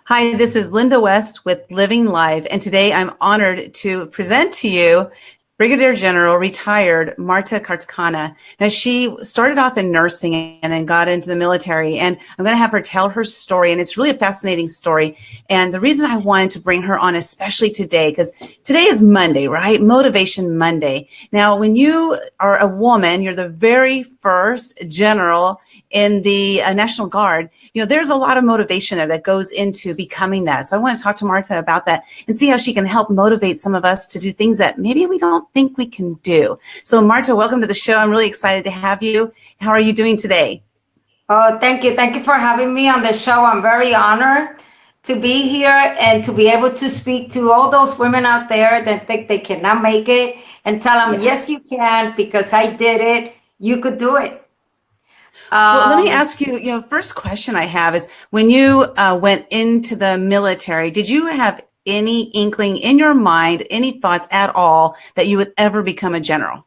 Hi, this is Linda West with Living Live, and today I'm honored to present to you Brigadier General retired Marta Carcana. Now, she started off in nursing and then got into the military, and I'm going to have her tell her story, and it's really a fascinating story. And the reason I wanted to bring her on, especially today, because today is Monday, right? Motivation Monday. Now, when you are a woman, you're the very first general in the National Guard. You know, there's a lot of motivation there that goes into becoming that. So I want to talk to Marta about that and see how she can help motivate some of us to do things that maybe we don't think we can do. So Marta, welcome to the show. I'm really excited to have you. How are you doing today? Oh, thank you. Thank you for having me on the show. I'm very honored to be here and to be able to speak to all those women out there that think they cannot make it and tell them, yes, you can, because I did it. You could do it. Well, let me ask you, first question I have is when you went into the military, did you have any inkling in your mind, any thoughts at all that you would ever become a general?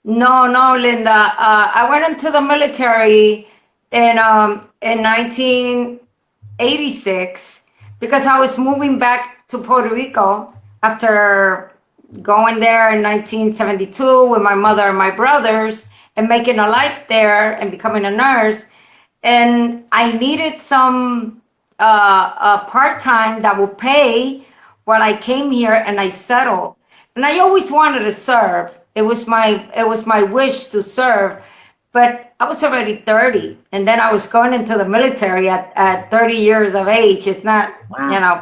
No, Linda. I went into the military in 1986 because I was moving back to Puerto Rico after going there in 1972 with my mother and my brothers and making a life there and becoming a nurse. And I needed some part-time that would pay while I came here and I settled. And I always wanted to serve. It was my wish to serve, but I was already 30, and then I was going into the military at 30 years of age. It's not,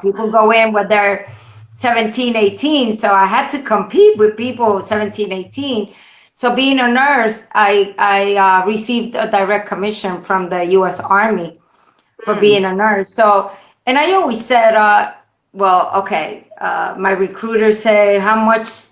people go in when they're 17, 18. So I had to compete with people 17, 18. So being a nurse, I received a direct commission from the U.S. Army for being a nurse. So, and I always said, my recruiter said how much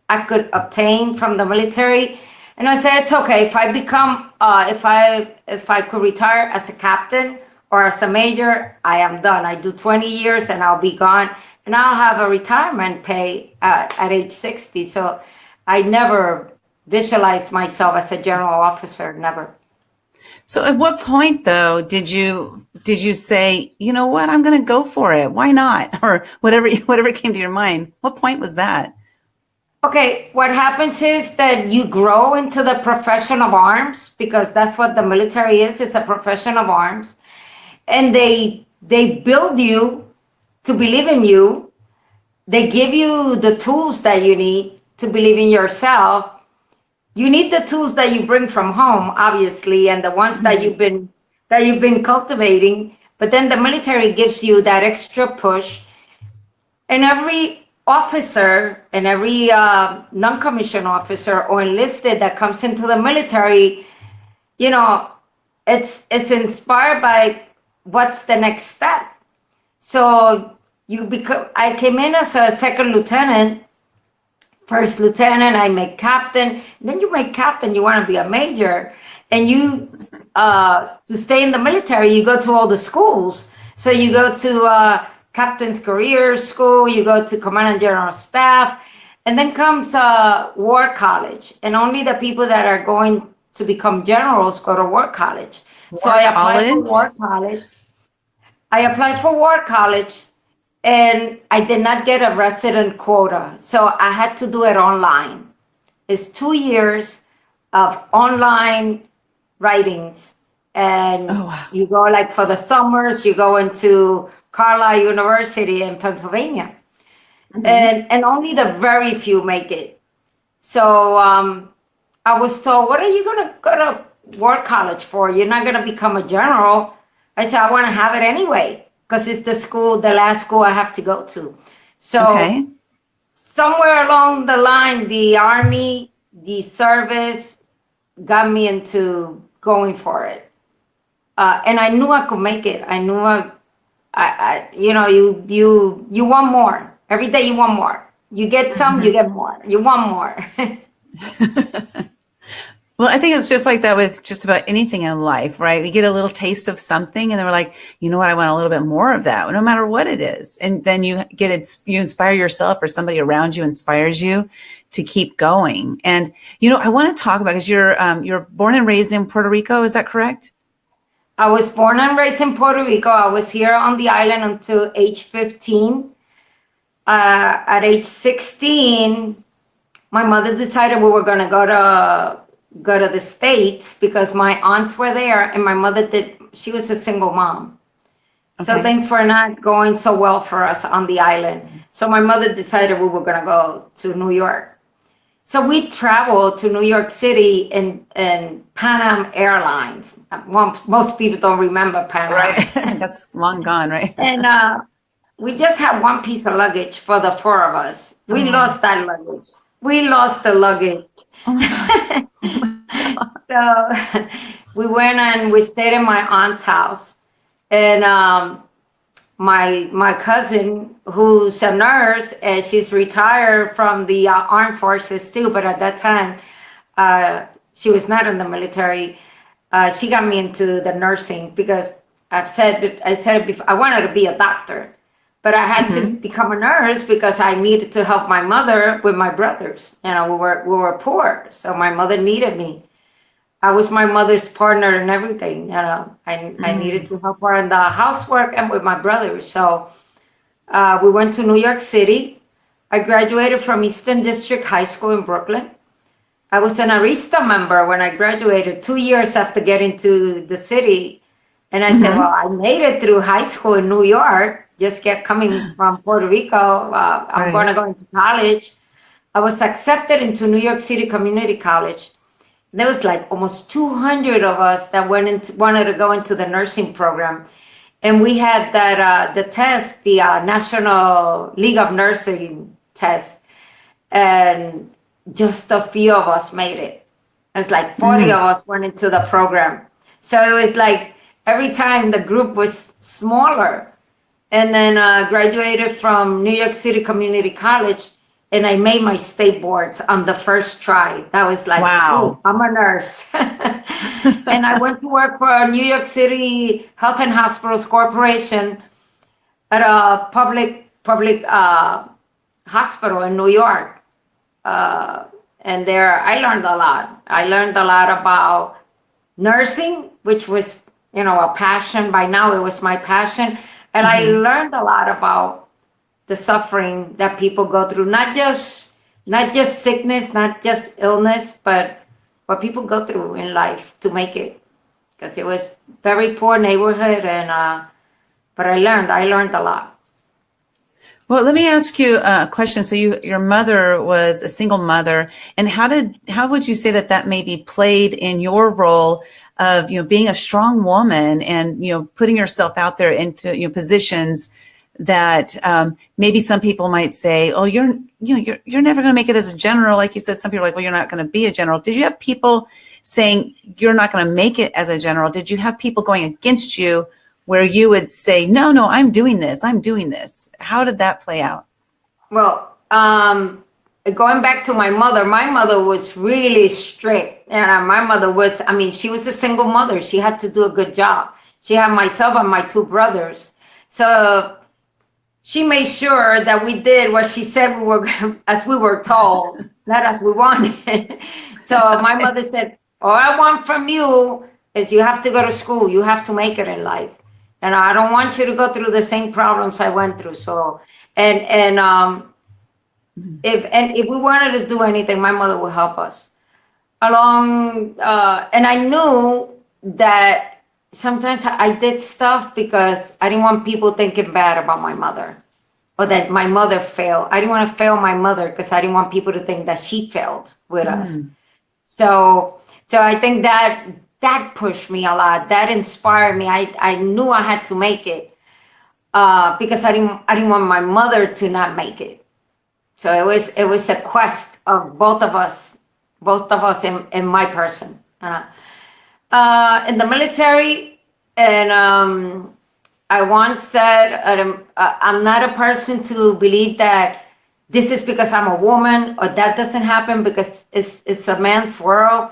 I could obtain from the military. And I said, it's okay. If I become, if I could retire as a captain or as a major, I am done. I do 20 years and I'll be gone. And I'll have a retirement pay at age 60. So I never visualized myself as a general officer, never. So at what point, though, did you say, you know what, I'm going to go for it? Why not? Or whatever came to your mind. What point was that? Okay, what happens is that you grow into the profession of arms, because that's what the military is. It's a profession of arms. And they build you to believe in you. They give you the tools that you need to believe in yourself. You need the tools that you bring from home, obviously, and the ones that you've been cultivating. But then the military gives you that extra push. And every officer and every non-commissioned officer or enlisted that comes into the military, it's inspired by what's the next step. So I came in as a second lieutenant. First lieutenant, I make captain. Then you make captain, you want to be a major. And you, to stay in the military, you go to all the schools. So you go to Captain's Career School, you go to Command and General Staff, and then comes War College. And only the people that are going to become generals go to War College. So I applied for War College. And I did not get a resident quota. So I had to do it online. It's 2 years of online writings. And you go, like, for the summers, you go into Carlisle University in Pennsylvania. And only the very few make it. So I was told, what are you going to go to War College for? You're not going to become a general. I said, I want to have it anyway, because it's the last school I have to go to. So somewhere along the line, the Army, the service got me into going for it. And I knew I could make it. I knew you want more. Every day you want more. You get some, you get more. You want more. Well, I think it's just like that with just about anything in life, right? We get a little taste of something and then we're like, you know what, I want a little bit more of that, no matter what it is. And then you inspire yourself, or somebody around you inspires you to keep going. And, I want to talk about, because you're born and raised in Puerto Rico. Is that correct? I was born and raised in Puerto Rico. I was here on the island until age 15. At age 16, my mother decided we were going to go to the States because my aunts were there, and my mother she was a single mom. So Okay. things were not going so well for us on the island. So my mother decided we were going to go to New York. So we traveled to New York City in Pan Am Airlines. Most people don't remember Pan Right. Am. That's long gone, right? And we just had one piece of luggage for the four of us. We Oh, lost that luggage. We lost the luggage. oh my gosh. Oh my God. So we went and we stayed in my aunt's house. And my cousin, who's a nurse, and she's retired from the armed forces too, but at that time, she was not in the military. She got me into the nursing because I said it before, I wanted to be a doctor, but I had to Mhm. become a nurse because I needed to help my mother with my brothers. You know, we were poor, so my mother needed me. I was my mother's partner and everything. You know, I needed Mm. to help her in the housework and with my brothers. So we went to New York City. I graduated from Eastern District High School in Brooklyn. I was an Arista member when I graduated 2 years after getting to the city. And I said, well, Mhm. I made it through high school in New York, just get coming from Puerto Rico. I'm going to Right. go into college. I was accepted into New York City Community College. There was like almost 200 of us that wanted to go into the nursing program. And we had that the test, the National League of Nursing test, and just a few of us made it. It's like 40 Mm. of us went into the program. So it was like every time the group was smaller. And then graduated from New York City Community College, and I made my state boards on the first try. That was like, ooh, Wow. I'm a nurse. And I went to work for New York City Health and Hospitals Corporation at a public hospital in New York. Uh, and there I learned a lot. I learned a lot about nursing, which was, you know, a passion. By now, it was my passion. And I Mhm. learned a lot about the suffering that people go through, not just sickness, not just illness, but what people go through in life to make it. Because it was very poor neighborhood, and but I learned a lot. Well, let me ask you a question. So your mother was a single mother, and how would you say that that maybe played in your role of, being a strong woman and, putting yourself out there into, positions that maybe some people might say, oh, you're never going to make it as a general. Like you said, some people are like, well, you're not going to be a general. Did you have people saying you're not going to make it as a general? Did you have people going against you where you would say, no, I'm doing this. I'm doing this. How did that play out? Well, going back to my mother was really strict. And my mother was, I mean, she was a single mother. She had to do a good job. She had myself and my two brothers. So she made sure that we did what she said we were, as we were told, not as we wanted. So my Okay. mother said, all I want from you is you have to go to school. You have to make it in life. And I don't want you to go through the same problems I went through. So, and if we wanted to do anything, my mother would help us along. And I knew that sometimes I did stuff because I didn't want people thinking bad about my mother or that my mother failed. I didn't want to fail my mother because I didn't want people to think that she failed with us. Mm. So I think that pushed me a lot. That inspired me. I knew I had to make it because I didn't want my mother to not make it. So it was a quest of both of us in my person. In the military, and I once said, I'm not a person to believe that this is because I'm a woman or that doesn't happen because it's a man's world.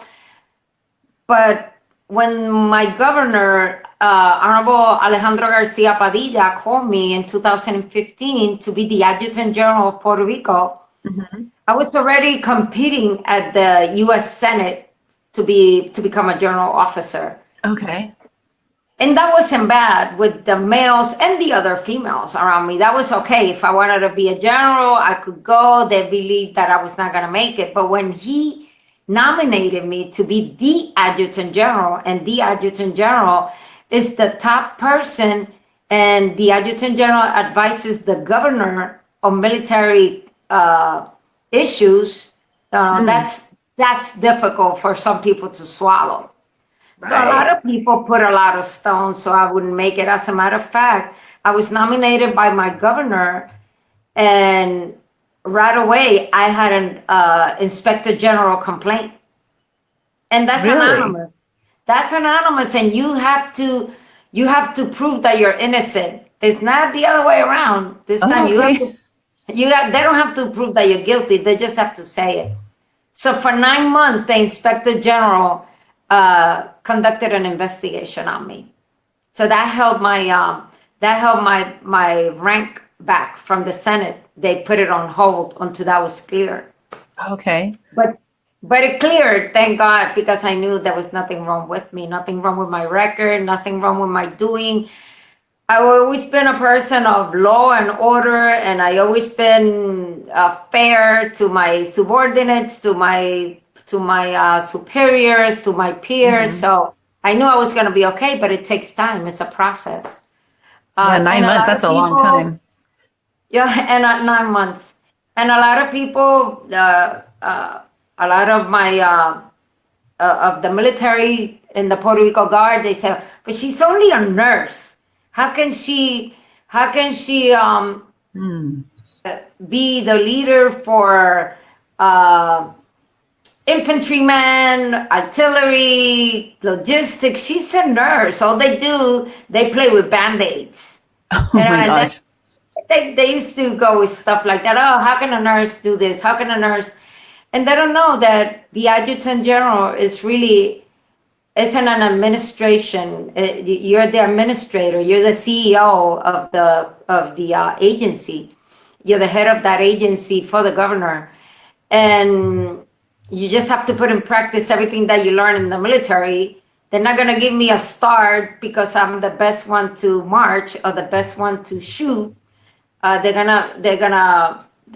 But when my governor, Honorable Alejandro Garcia Padilla, called me in 2015 to be the Adjutant General of Puerto Rico, Mhm. I was already competing at the U.S. Senate to become a general officer. Okay. And that wasn't bad with the males and the other females around me. That was okay. If I wanted to be a general, I could go. They believed that I was not going to make it. But when he nominated me to be the adjutant general, and the adjutant general is the top person, and the adjutant general advises the governor on military issues, that's difficult for some people to swallow. Right. So a lot of people put a lot of stones so I wouldn't make it. As a matter of fact, I was nominated by my governor, and right away I had an inspector general complaint. And that's anonymous. That's anonymous, and you have to prove that you're innocent. It's not the other way around. This time they don't have to prove that you're guilty. They just have to say it. So for 9 months, the inspector general conducted an investigation on me. So that held my rank back from the Senate. They put it on hold until that was clear. Okay. But it cleared, thank God, because I knew there was nothing wrong with me, nothing wrong with my record, nothing wrong with my doing. I've always been a person of law and order, and I always been fair to my subordinates, to my superiors, to my peers. So I knew I was going to be okay, but it takes time. It's a process. 9 months, that's a long time. Yeah, and 9 months. And a lot of people, a lot of my, of the military in the Puerto Rico Guard, they say, but she's only a nurse. How can she be the leader for infantrymen, artillery, logistics? She's a nurse. All they do, they play with Band-Aids. Oh my gosh. They used to go with stuff like that. Oh, how can a nurse do this? How can a nurse? And they don't know that the adjutant general is really, it's an administration. You're the administrator. You're the CEO of the agency. You're the head of that agency for the governor. And you just have to put in practice everything that you learn in the military. They're not going to give me a star because I'm the best one to march or the best one to shoot. They're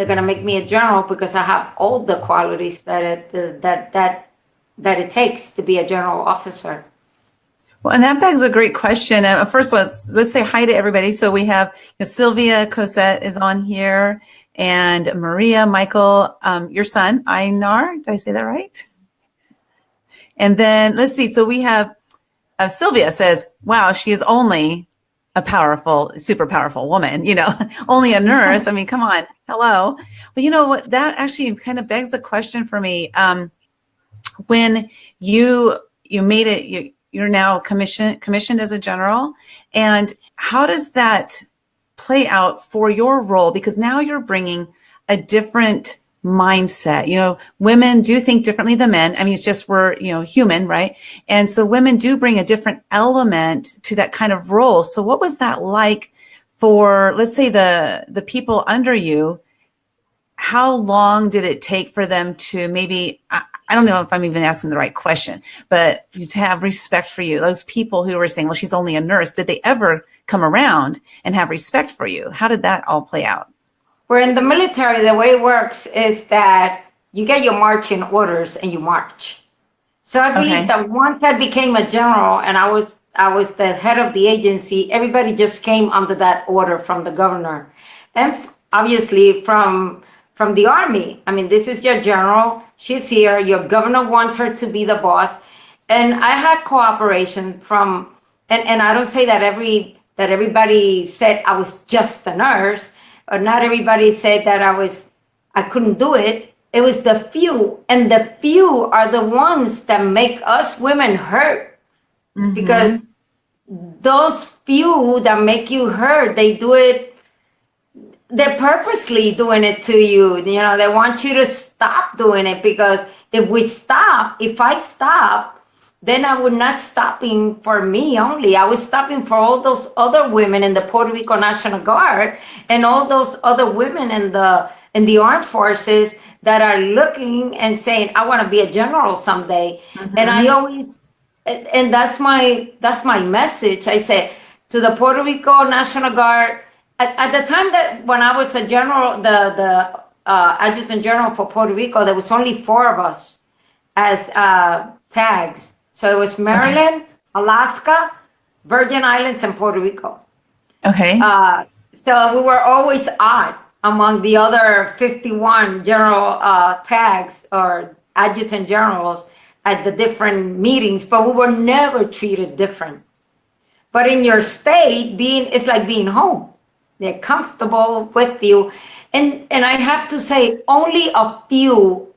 gonna make me a general because I have all the qualities that it takes to be a general officer. Well, and that begs a great question. First, let's say hi to everybody. So we have Sylvia Cosette is on here, and Maria, Michael, your son Einar. Did I say that right? And then let's see. So we have Sylvia says, "Wow, she is only a powerful, super powerful woman, only a nurse. I mean, come on. Hello." But you know what, that actually kind of begs the question for me. When you made it, you're now commissioned as a general, and how does that play out for your role? Because now you're bringing a different mindset. Women do think differently than men. I mean, it's just we're, human, right? And so women do bring a different element to that kind of role. So what was that like for, let's say, the people under you? How long did it take for them to maybe, I don't know if I'm even asking the right question, but to have respect for you? Those people who were saying, well, she's only a nurse, did they ever come around and have respect for you? How did that all play out? We're in the military. The way it works is that you get your marching orders and you march. So I believe that once I became a general and I was the head of the agency, everybody just came under that order from the governor, and obviously from the army. I mean, this is your general. She's here. Your governor wants her to be the boss, and I had cooperation from. And I don't say that everybody said I was just a nurse. Or not everybody said that I couldn't do it. It was the few, and the few are the ones that make us women hurt. Mm-hmm. Because those few that make you hurt, they do it, they're purposely doing it to you. They want you to stop doing it, because if I stop, then I would not stopping for me only. I was stopping for all those other women in the Puerto Rico National Guard and all those other women in the armed forces that are looking and saying, I want to be a general someday. Mm-hmm. And I and that's my message. I say to the Puerto Rico National Guard at the time that when I was a general, the adjutant general for Puerto Rico, there was only four of us as tags. So it was Okay. Maryland, Alaska, Virgin Islands, and Puerto Rico. Okay. So we were always odd among the other 51 general tags or adjutant generals at the different meetings, but we were never treated different. But in your state, it's like being home. They're comfortable with you. And I have to say, only a few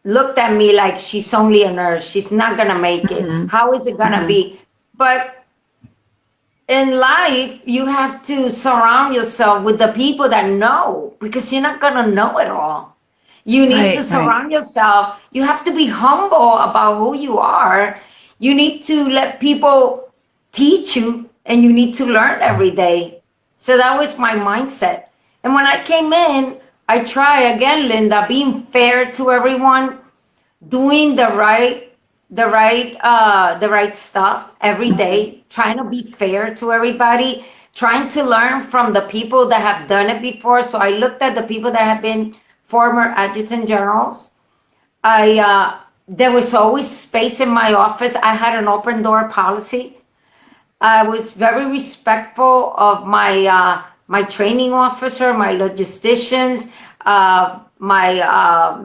looked at me like she's only a nurse. She's not gonna make it. Hmm. How is it gonna Hmm. be? But in life, you have to surround yourself with the people that know because you're not gonna know it all. You need to Right. Right. surround yourself. You have to be humble about who you are. You need to let people teach you, and you need to learn every day. So that was my mindset. And when I came in, I try again, Linda, being fair to everyone, doing the right stuff every Hmm. day, trying to be fair to everybody, trying to learn from the people that have done it before. So I looked at the people that have been former adjutant generals. I There was always space in my office. I had an open door policy. I was very respectful of my training officer, my logisticians, my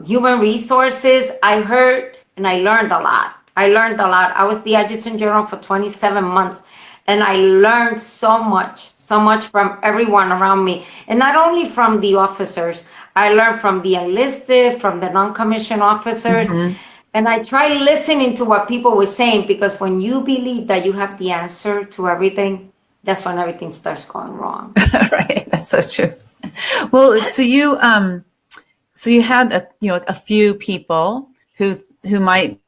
human resources. I heard and I learned a lot. I learned a lot. I was the adjutant general for 27 months, and I learned so much from everyone around me, and not only from the officers. I learned from the enlisted, from the non-commissioned officers, Hmm. and I try listening to what people were saying, because when you believe that you have the answer to everything, that's when everything starts going wrong. Right. That's so true. Well, so you had a few people who might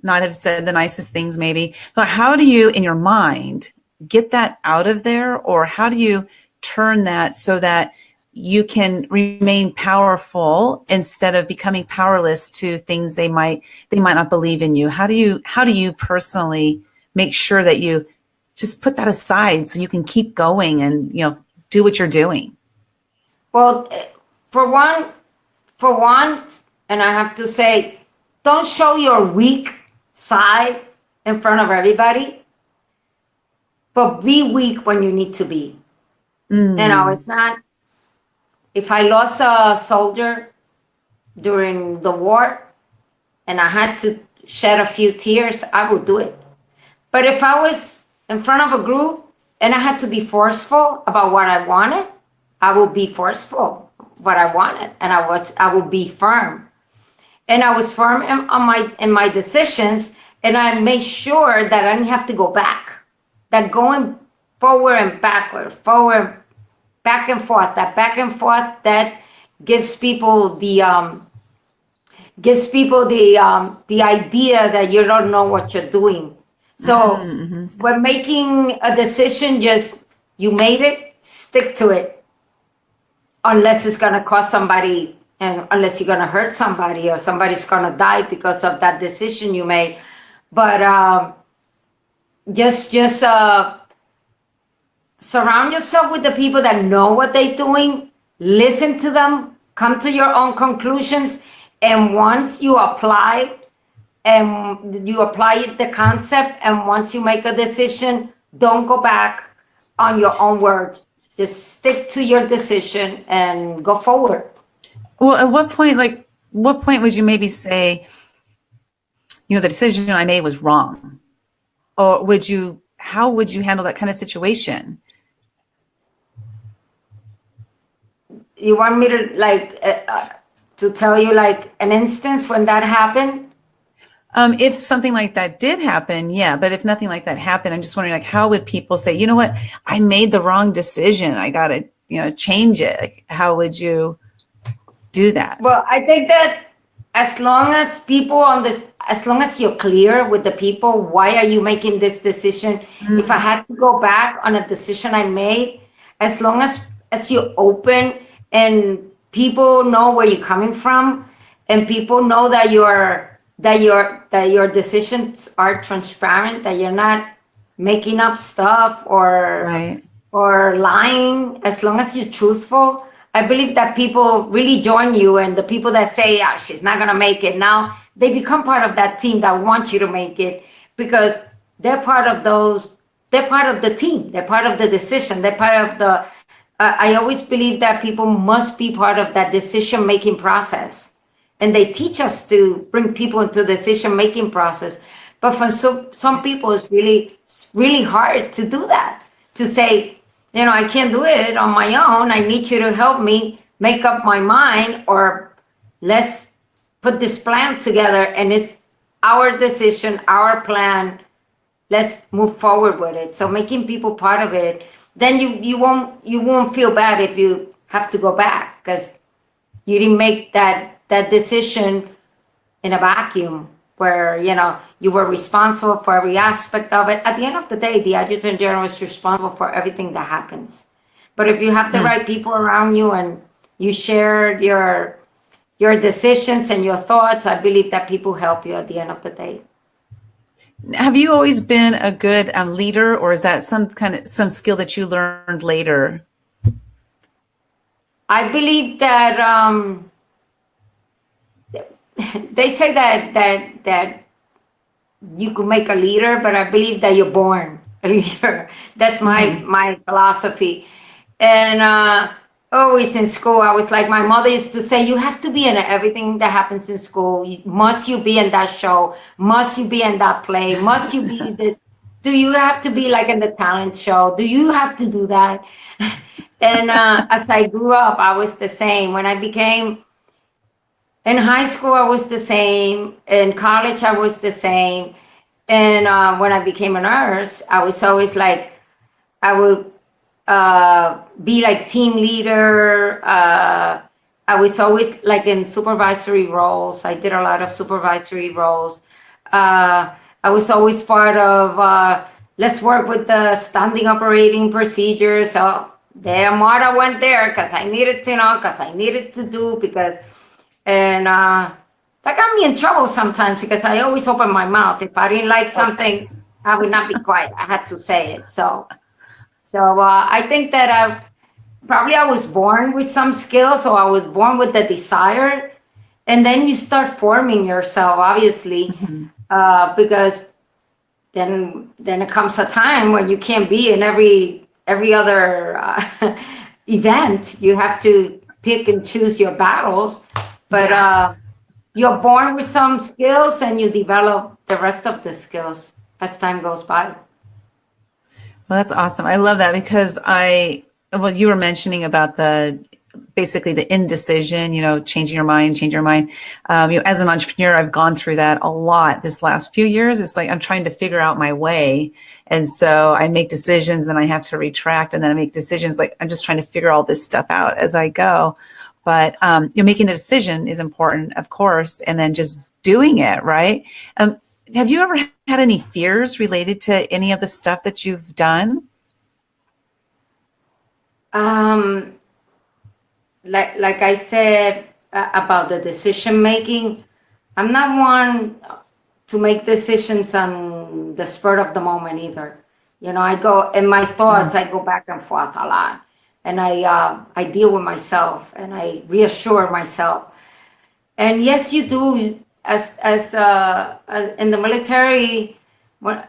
not have said the nicest things, maybe. But how do you, in your mind, get that out of there, or how do you turn that so that you can remain powerful instead of becoming powerless to things they might not believe in you? How do you personally make sure that you just put that aside so you can keep going and do what you're doing? Well, for one, for once, and I have to say, don't show your weak side in front of everybody, but be weak when you need to be. Mm. It's not, if I lost a soldier during the war and I had to shed a few tears, I would do it. But if I was in front of a group and I had to be forceful about what I wanted, I would be forceful what I wanted, and I would be firm. And I was firm in my decisions, and I made sure that I didn't have to go back. That going forward and backward, forward, back and forth, that back and forth, that gives people the idea that you don't know what you're doing. So Mm-hmm. when making a decision, just you made it, stick to it, unless it's gonna cost somebody, and unless you're gonna hurt somebody or somebody's gonna die because of that decision you made. But just surround yourself with the people that know what they're doing. Listen to them. Come to your own conclusions. And once you apply the concept, and once you make a decision, don't go back on your own words. Just stick to your decision and go forward. Well, at what point would you maybe say, the decision I made was wrong? Or how would you handle that kind of situation? You want me to tell you like an instance when that happened? If something like that did happen, yeah. But if nothing like that happened, I'm just wondering, like, how would people say, you know what, I made the wrong decision. I got to, change it. Like, how would you do that? Well, I think that as long as you're clear with the people, why are you making this decision? If I Mm. had to go back on a decision I made, as long as you're open and people know where you're coming from, and people know that that your decisions are transparent, that you're not making up stuff Right. or lying. As long as you're truthful, I believe that people really join you, and the people that say, "Ah, she's not gonna make it," now they become part of that team that wants you to make it, because they're part of those. They're part of the team. They're part of the decision. They're part of the. I always believe that people must be part of that decision making process, and they teach us to bring people into the decision making process. But for some people, it's really hard to do that. To say, I can't do it on my own. I need you to help me make up my mind, or let's put this plan together, and it's our decision, our plan. Let's move forward with it. So making people part of it, then you won't feel bad if you have to go back, because you didn't make that decision in a vacuum, where you were responsible for every aspect of it. At the end of the day, the adjutant general is responsible for everything that happens. But if you have the right people around you, and you shared your decisions and your thoughts, I believe that people help you at the end of the day. Have you always been a good leader, or is that some skill that you learned later? I believe that they say that you could make a leader, but I believe that you're born a leader. That's my philosophy. And always in school, I was like, my mother used to say, you have to be in everything that happens in school. Must you be in that show? Must you be in that play? Must you be the? Do you have to be like in the talent show? Do you have to do that? And as I grew up, I was the same. When I became in high school, I was the same. In college, I was the same. And when I became a nurse, I was always like, I would be like team leader. I was always like in supervisory roles. I did a lot of supervisory roles. I was always part of, let's work with the standing operating procedures. So there, Marta went there because I needed to know, because I needed to do, and that got me in trouble sometimes, because I always open my mouth. If I didn't like something, I would not be quiet. I had to say it. So I think that I was born with some skills, so I was born with the desire, and then you start forming yourself, obviously, because then it comes a time when you can't be in every other event. You have to pick and choose your battles, but you're born with some skills, and you develop the rest of the skills as time goes by. Well, that's awesome. I love that, because you were mentioning about basically the indecision, changing your mind, change your mind. As an entrepreneur, I've gone through that a lot this last few years. It's like I'm trying to figure out my way. And so I make decisions, and I have to retract, and then I make decisions. Like I'm just trying to figure all this stuff out as I go. But making the decision is important, of course, and then just doing it, right? Have you ever had any fears related to any of the stuff that you've done? Like I said about the decision making, I'm not one to make decisions on the spur of the moment either. I go in my thoughts. I go back and forth a lot, and I deal with myself, and I reassure myself. And yes, you do. As in the military, or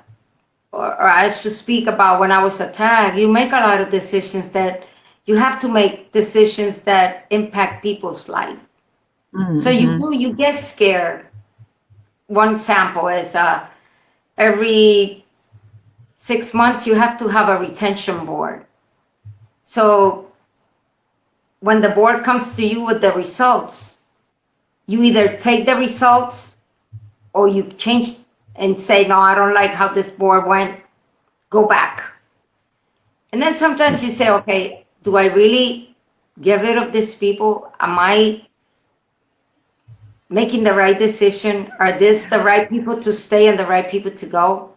I should speak about when I was attacked, you make a lot of decisions that you have to make decisions that impact people's life. So you get scared. One sample is every 6 months you have to have a retention board. So when the board comes to you with the results, you either take the results or you change and say, no, I don't like how this board went, go back. And then sometimes you say, okay, do I really get rid of these people? Am I making the right decision? Are this the right people to stay and the right people to go?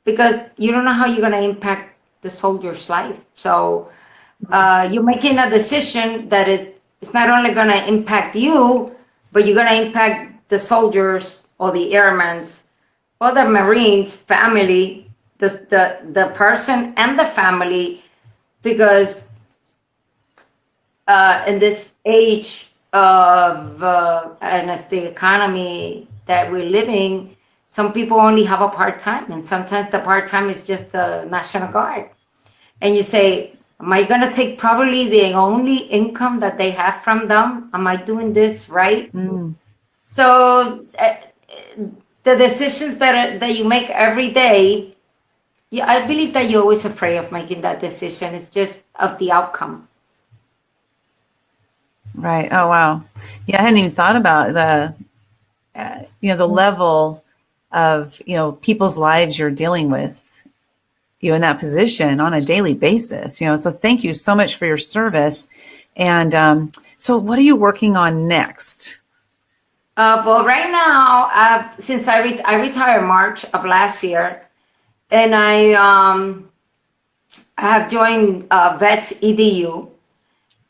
Because you don't know how you're going to impact the soldier's life. So you're making a decision that it's not only going to impact you, but you're going to impact the soldiers or the airmen's or the Marines family, the person and the family, because in this age of and as the economy that we're living, some people only have a part-time, and sometimes the part-time is just the National Guard. And you say, am I going to take probably the only income that they have from them? Am I doing this right? Mm. So the decisions that you make every day, yeah, I believe that you're always afraid of making that decision. It's just of the outcome. Right. Oh, wow. Yeah, I hadn't even thought about the level of, people's lives you're dealing with, in that position on a daily basis, so thank you so much for your service. And so what are you working on next? Well, right now, since I retired March of last year, and I have joined Vets EDU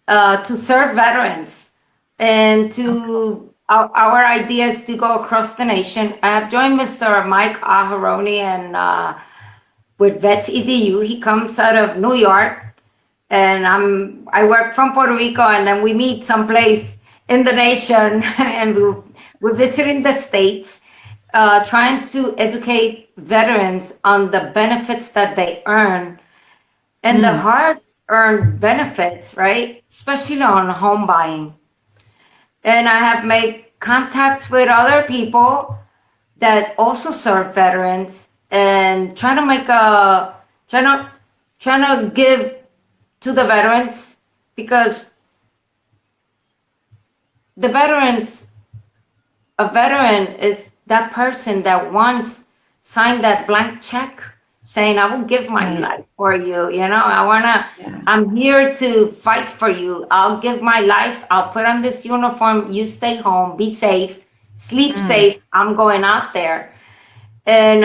to serve veterans, and to our idea is to go across the nation. I have joined Mr. Mike Aharoni and with Vets EDU. He comes out of New York, and I work from Puerto Rico, and then we meet someplace in the nation, and we're visiting the states, trying to educate veterans on the benefits that they earn and the hard-earned benefits, right? Especially on home buying. And I have made contacts with other people that also serve veterans, and trying to give to the veterans, because the veterans, a veteran is that person that once signed that blank check saying, I will give my life for you. I'm here to fight for you. I'll give my life. I'll put on this uniform. You stay home, be safe, sleep safe. I'm going out there. And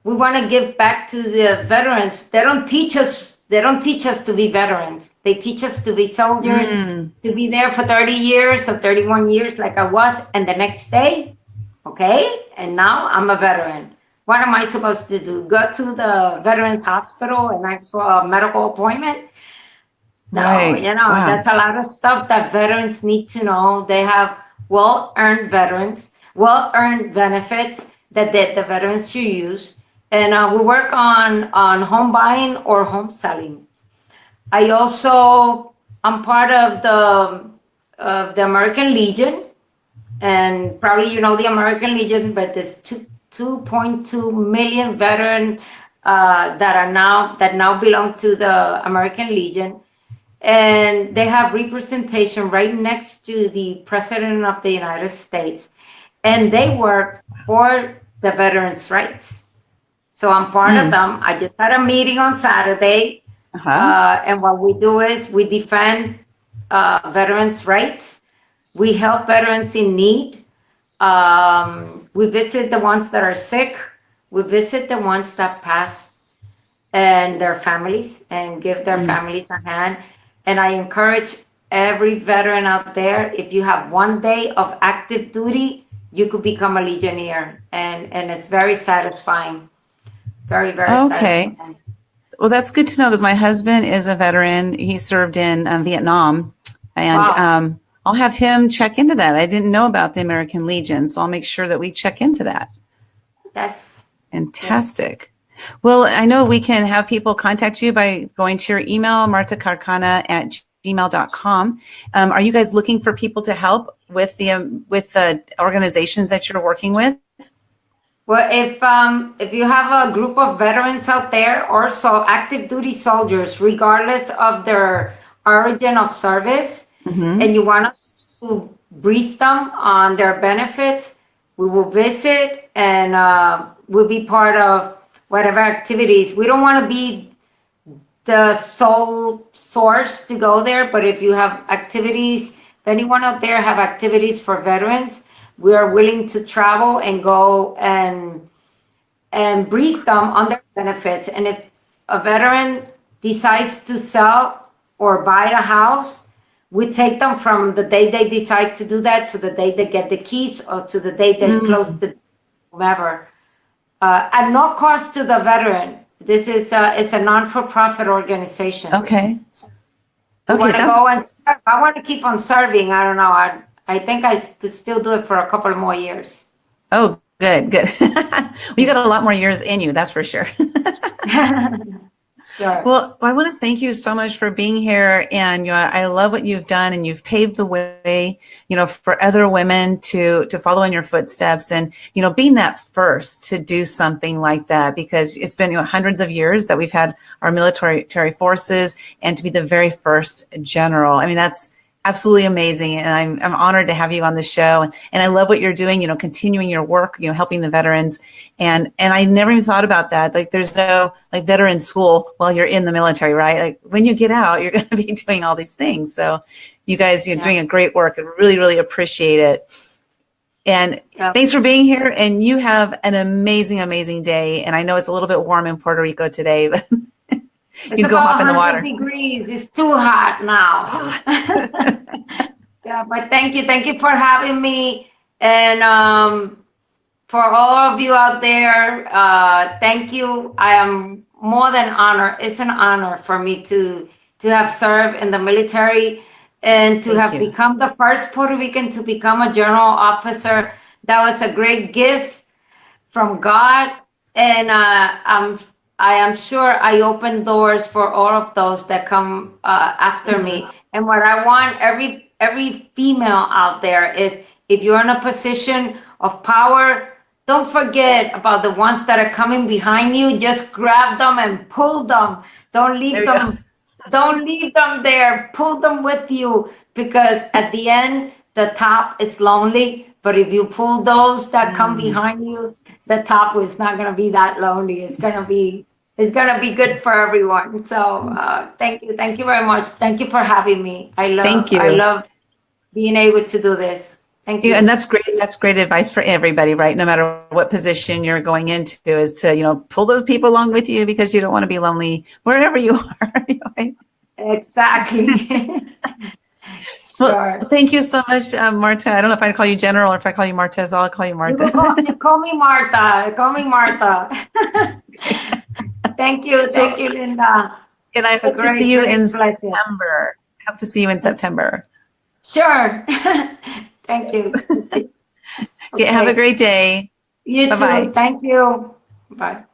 we want to give back to the veterans. They don't teach us to be veterans. They teach us to be soldiers, to be there for 30 years or 31 years like I was. And the next day, okay, and now I'm a veteran. What am I supposed to do? Go to the Veterans Hospital and ask for a medical appointment? No, Right. Wow. That's a lot of stuff that veterans need to know. They have well-earned benefits that the veterans should use. And we work on home buying or home selling. I'm part of the American Legion, and probably the American Legion, but there's 2.2 million veterans that now belong to the American Legion, and they have representation right next to the President of the United States, and they work for the veterans' rights. So I'm part of them. I just had a meeting on Saturday, and what we do is we defend veterans' rights. We help veterans in need. We visit the ones that are sick. We visit the ones that pass and their families, and give their families a hand. And I encourage every veteran out there, if you have one day of active duty, you could become a Legionnaire. And it's very satisfying. Very, very satisfying. Well, that's good to know, because my husband is a veteran. He served in Vietnam, and I'll have him check into that. I didn't know about the American Legion, so I'll make sure that we check into that. Yes. Fantastic. Well, I know we can have people contact you by going to your email, martacarcana@gmail.com. Are you guys looking for people to help with the organizations that you're working with? Well, if you have a group of veterans out there, or active duty soldiers, regardless of their origin of service, and you want us to brief them on their benefits, we will visit, and we'll be part of whatever activities. We don't want to be the sole source to go there, but if you have activities, if anyone out there have activities for veterans, we are willing to travel and go and brief them on their benefits. And if a veteran decides to sell or buy a house, We take them from the day they decide to do that to the day they get the keys or to the day they close Mm. the whomever. At no cost to the veteran. This is it's a non-for-profit organization. Okay. We Okay. want to go and serve. I want to keep on serving. I don't know. I think I could still do it for a couple more years. Oh, good, good. Well, you got a lot more years in you, that's for sure. Sure. Well, I want to thank you so much for being here, and I love what you've done, and you've paved the way, for other women to follow in your footsteps, and being that first to do something like that, because it's been hundreds of years that we've had our military forces, and to be the very first general. I mean, that's absolutely amazing, and I'm honored to have you on the show, and I love what you're doing, continuing your work, helping the veterans, and I never even thought about that. Like, there's no like veteran school while you're in the military, right? Like, when you get out, you're going to be doing all these things. So you guys, you're doing a great work. I really, really appreciate it. And thanks for being here, and you have an amazing, amazing day. And I know it's a little bit warm in Puerto Rico today, but it's you go hop in the water. 100 degrees. It's too hot now. Yeah, but thank you for having me, and for all of you out there, thank you. I am more than honored. It's an honor for me to have served in the military and to have become the first Puerto Rican to become a general officer. That was a great gift from God, and I am sure I open doors for all of those that come after me. And what I want every female out there is, if you're in a position of power, don't forget about the ones that are coming behind you. Just grab them and pull them. Don't leave them. Don't leave them there. Pull them with you, because at the end, the top is lonely. But if you pull those that come behind you, the top is not going to be that lonely. It's going to be good for everyone. So thank you very much. Thank you for having me. I love being able to do this. Thank you. And that's great. That's great advice for everybody, right? No matter what position you're going into, is to, pull those people along with you, because you don't want to be lonely wherever you are. Right? Exactly. Well, thank you so much, Marta. I don't know if I call you General or if I call you Marta, so I'll call you Marta. You call me Marta. Call me Marta. Thank you, Linda. And I hope to see you in September. I hope to see you in September. Sure. Thank you. Okay. Have a great day. You too. Thank you. Bye.